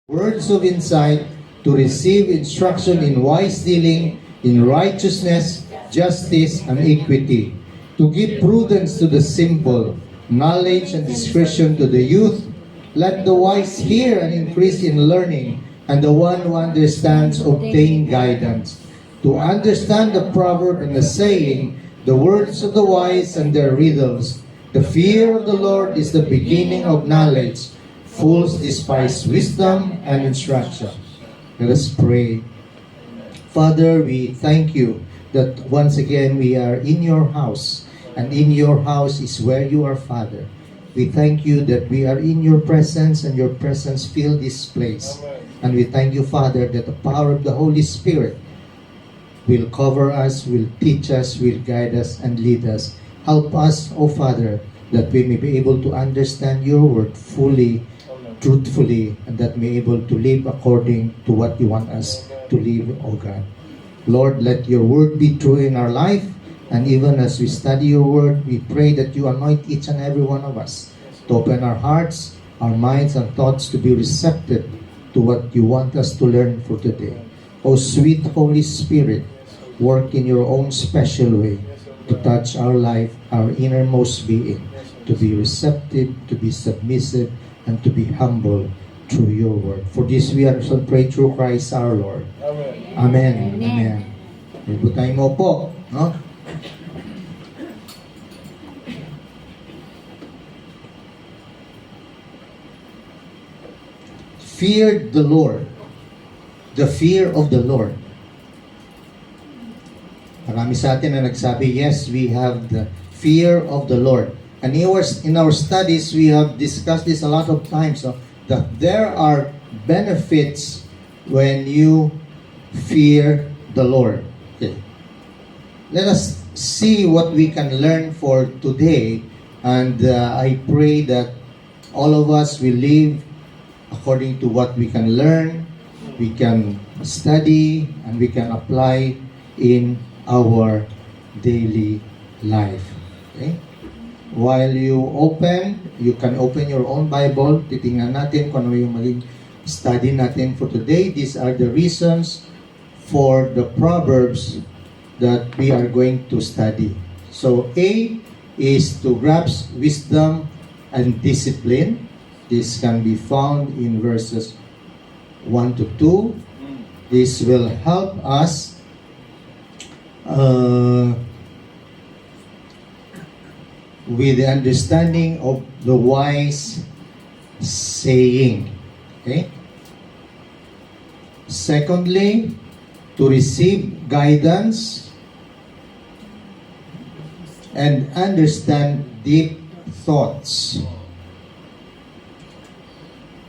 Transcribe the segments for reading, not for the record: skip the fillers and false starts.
words of insight, to receive instruction in wise dealing, in righteousness, justice, and equity, to give prudence to the simple, knowledge and discretion to the youth. Let the wise hear and increase in learning, and the one who understands obtain guidance. To understand the proverb and the saying, the words of the wise and their riddles. The fear of the Lord is the beginning of knowledge. Fools despise wisdom and instruction. Let us pray. Father, we thank you that once again we are in your house, and in your house is where you are, Father. We thank you that we are in your presence, and your presence fills this place. And we thank you, Father, that the power of the Holy Spirit will cover us, will teach us, will guide us, and lead us. Help us, O Father, that we may be able to understand your word fully, truthfully, and that we may be able to live according to what you want us to live, O God. Lord, let your word be true in our life, and even as we study your word, we pray that you anoint each and every one of us to open our hearts, our minds, and thoughts to be receptive to what you want us to learn for today. O sweet Holy Spirit, work in your own special way to touch our life, our innermost being, to be receptive, to be submissive, and to be humble through your word. For this we are so pray through Christ our Lord. Amen. Amen. Amen. Tayo mo po, no? Fear the Lord. The fear of the Lord. Marami sa atin na nagsabi, yes, we have the fear of the Lord. And in our studies, we have discussed this a lot of times, that there are benefits when you fear the Lord. Okay. Let us see what we can learn for today. And I pray that all of us will live according to what we can learn, we can study, and we can apply in our daily life. Okay? While you can open your own Bible. Titingnan natin kung ano yung maging study natin for today. These are the reasons for the Proverbs that we are going to study. So A is to grasp wisdom and discipline. This can be found in verses 1 to 2. This will help us with the understanding of the wise saying. Okay? Secondly, to receive guidance and understand deep thoughts.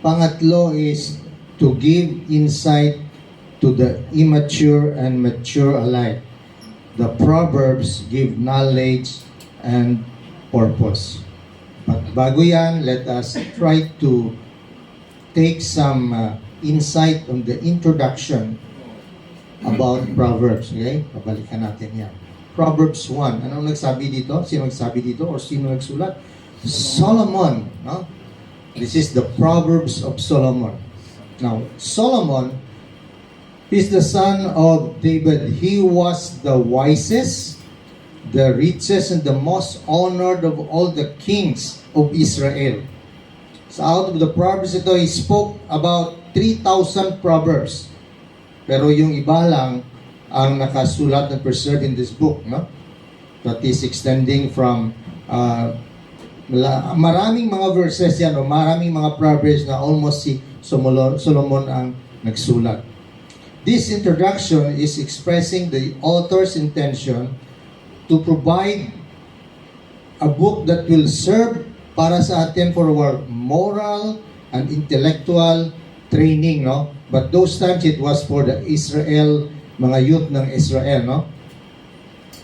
Pangatlo is to give insight to the immature and mature alike. The Proverbs give knowledge and purpose. But bago yan, let us try to take some insight on the introduction about Proverbs. Okay? Pabalikan natin yan. Proverbs 1. Anong nagsabi dito? Sino nagsabi dito? Or sino nagsulat? Solomon. No? This is the Proverbs of Solomon. Now, Solomon is the son of David. He was the wisest, the richest, and the most honored of all the kings of Israel. So out of the Proverbs ito, he spoke about 3,000 Proverbs. Pero yung iba lang ang nakasulat and preserved in this book, no? That is extending from maraming mga verses yan, o maraming mga Proverbs na almost si Solomon ang nagsulat. This introduction is expressing the author's intention to provide a book that will serve para sa atin for our moral and intellectual training, no? But those times it was for the Israel, mga youth ng Israel, no?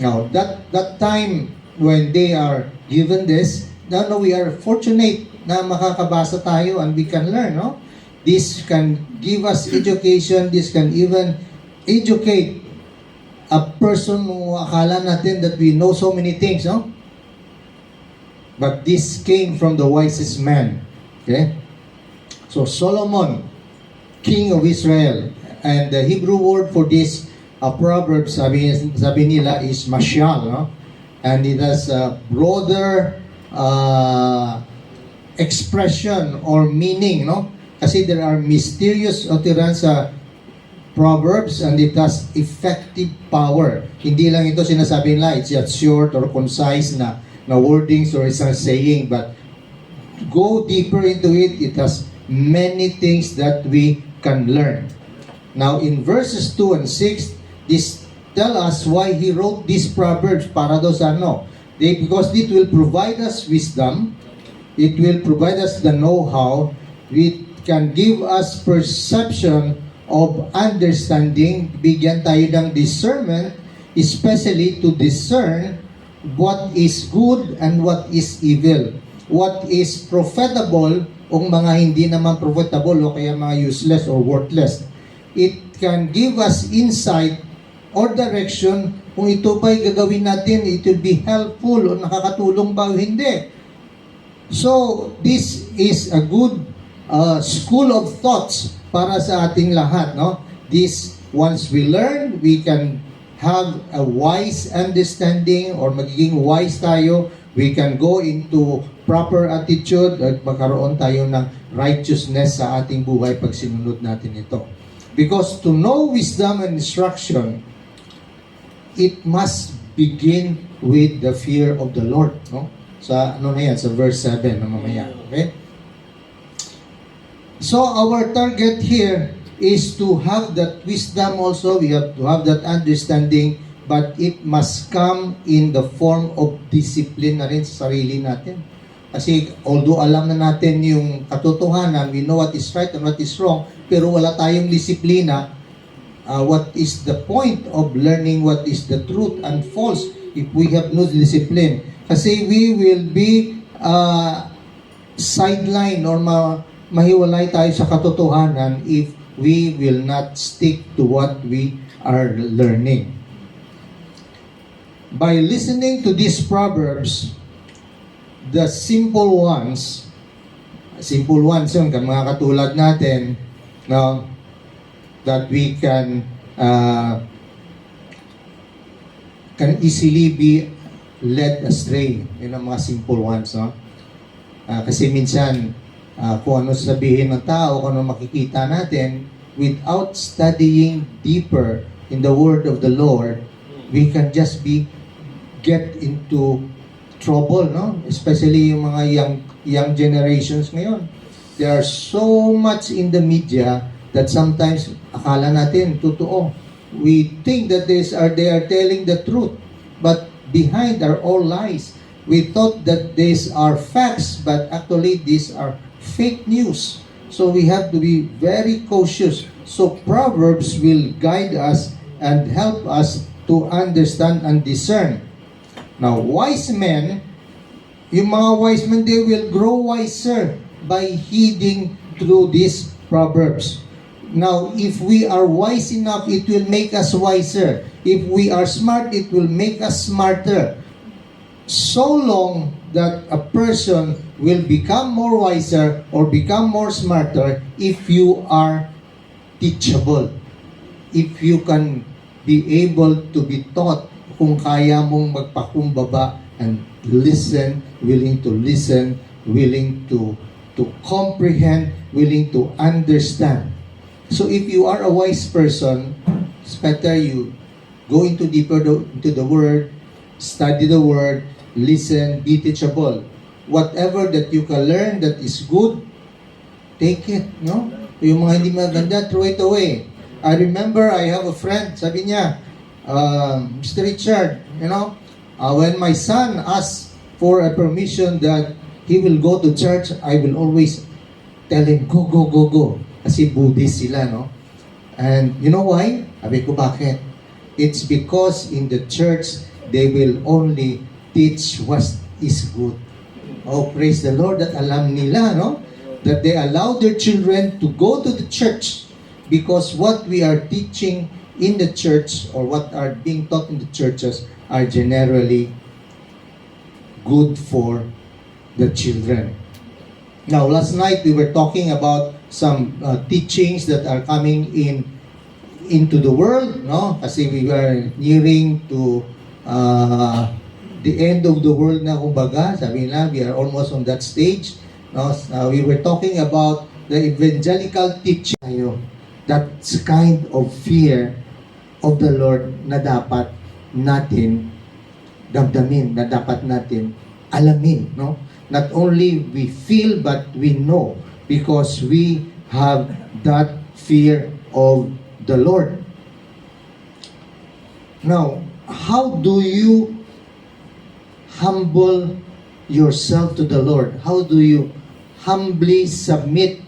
Now, that time when they are given this, now we are fortunate na makakabasa tayo and we can learn, no? This can give us education. This can even educate a person who akala natin that we know so many things, no? But this came from the wisest man. Okay? So Solomon king of Israel. And the Hebrew word for this Proverbs, sabi nila is mashal, no? And it has a broader expression or meaning, no? Kasi there are mysterious utterance sa Proverbs and it has effective power. Hindi lang ito sinasabi nila, it's just short or concise na wordings or isang saying, but go deeper into it, it has many things that we can learn. Now, in verses 2 and 6, this tell us why he wrote these proverbs para daw sa ano. Because it will provide us wisdom, it will provide us the know-how, it can give us perception of understanding, bigyan tayo ng discernment, especially to discern what is good and what is evil. What is profitable o mga hindi naman profitable o kaya mga useless or worthless. It can give us insight or direction kung ito ba'y gagawin natin, it will be helpful o nakakatulong ba o hindi. So, this is a good school of thoughts para sa ating lahat, no? This, once we learn, we can have a wise understanding or magiging wise tayo. We can go into proper attitude at magkaroon tayo ng righteousness sa ating buhay pag sinunod natin ito. Because to know wisdom and instruction, it must begin with the fear of the Lord, no? Sa ano na yan, sa verse 7 na mamaya. Okay? So our target here is to have that wisdom also, we have to have that understanding, but it must come in the form of discipline na rin sa sarili natin. Kasi although alam na natin yung katotohanan, we know what is right and what is wrong, pero wala tayong disiplina, what is the point of learning what is the truth and false if we have no discipline? Kasi we will be sidelined or mahiwalay tayo sa katotohanan if we will not stick to what we are learning. By listening to these proverbs, the simple ones yun, mga katulad natin, no, that we can easily be led astray. Yun ang mga simple ones, no? Kasi minsan, kung ano sabihin ng tao, kung ano makikita natin, without studying deeper in the word of the Lord, we can just get into trouble, no? Especially yung mga young generations ngayon. They are so much in the media that sometimes akala natin totoo. We think that they are telling the truth, but behind are all lies. We thought that these are facts, but actually these are fake news. So we have to be very cautious. So Proverbs will guide us and help us to understand and discern. Now, wise men, yung mga wise men, they will grow wiser by heeding through these Proverbs. Now, if we are wise enough, it will make us wiser. If we are smart, it will make us smarter. So long that a person will become more wiser or become more smarter if you are teachable. If you can be able to be taught, kung kaya mong magpakumbaba and listen, willing to listen, willing to comprehend, willing to understand. So if you are a wise person, it's better you go into deeper into the Word, study the Word, listen, be teachable. Whatever that you can learn that is good, take it, no? Yung mga hindi maganda, throw it away. I remember I have a friend, sabi niya, Mr. Richard, you know, when my son asks for a permission that he will go to church, I will always tell him, go, go, go, go. Kasi Buddhist sila, no? And you know why? Sabi ko, bakit? It's because in the church, they will only teach what is good. Oh, praise the Lord that alam nila, no? That they allow their children to go to the church because what we are teaching in the church or what are being taught in the churches are generally good for the children. Now, last night we were talking about some teachings that are coming into the world, no? Kasi we are nearing to the end of the world na, kumbaga, sabi nila, we are almost on that stage, no? We were talking about the evangelical teaching. That's kind of fear of the Lord na dapat natin damdamin, na dapat natin alamin, no? Not only we feel, but we know, because we have that fear of the Lord. Now, how do you humble yourself to the Lord? How do you humbly submit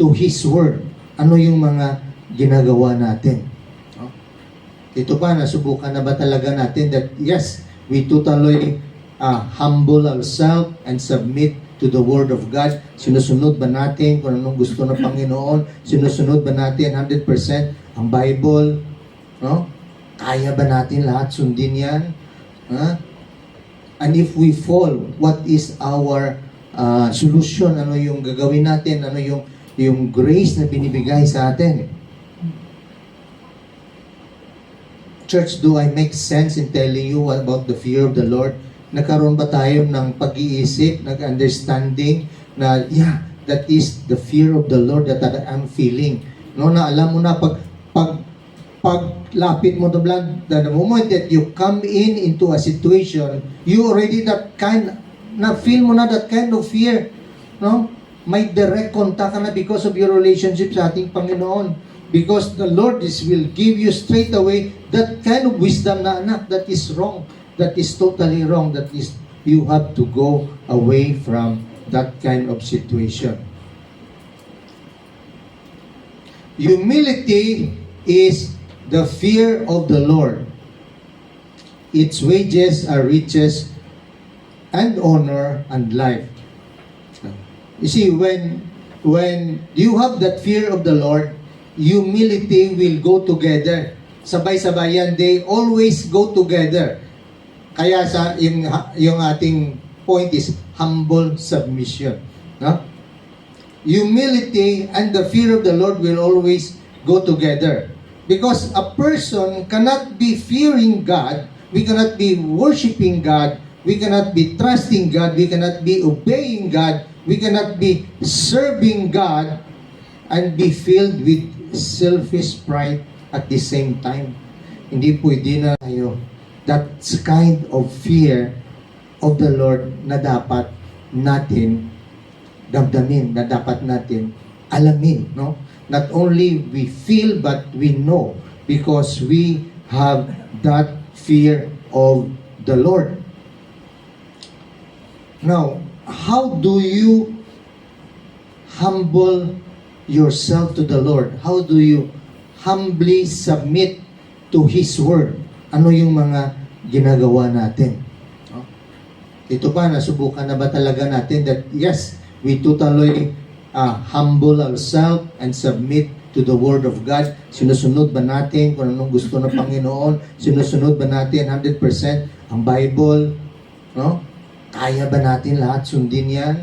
to His Word? Ano yung mga ginagawa natin? No? Ito pa, nasubukan na ba talaga natin that yes, we totally humble ourselves and submit to the Word of God? Sinusunod ba natin kung anong gusto ng Panginoon? Sinusunod ba natin 100% ang Bible? No? Kaya ba natin lahat sundin yan? And if we fall, what is our solution? Ano yung gagawin natin? Ano yung grace na binibigay sa atin? Church, do I make sense in telling you about the fear of the Lord? Nagkaroon ba tayo ng pag-iisip, nag-understanding na, yeah, that is the fear of the Lord that I'm feeling. No, na alam mo na, paglapit mo the blood, the moment that you come into a situation, you already feel mo na that kind of fear. No? May direct contact ka na because of your relationship sa ating Panginoon. Because the Lord will give you straight away that kind of wisdom na, anak, that is wrong. That is totally wrong. That is, you have to go away from that kind of situation. Humility is the fear of the Lord. Its wages are riches and honor and life. You see, when you have that fear of the Lord, humility will go together. Sabay-sabayan, they always go together. Kaya yung ating point is humble submission. No? Humility and the fear of the Lord will always go together. Because a person cannot be fearing God, we cannot be worshiping God, we cannot be trusting God, we cannot be obeying God, we cannot be serving God and be filled with selfish pride at the same time. Hindi pwede na tayo. That's kind of fear of the Lord na dapat natin damdamin, na dapat natin alamin, no? Not only we feel, but we know, because we have that fear of the Lord. Now, how do you humble yourself to the Lord? How do you humbly submit to His Word? Ano yung mga ginagawa natin? No? Ito pa, nasubukan na ba talaga natin that yes, we totally humble ourselves and submit to the Word of God? Sinusunod ba natin kung anong gusto ng Panginoon? Sinusunod ba natin 100% ang Bible? No? Kaya ba natin lahat sundin yan?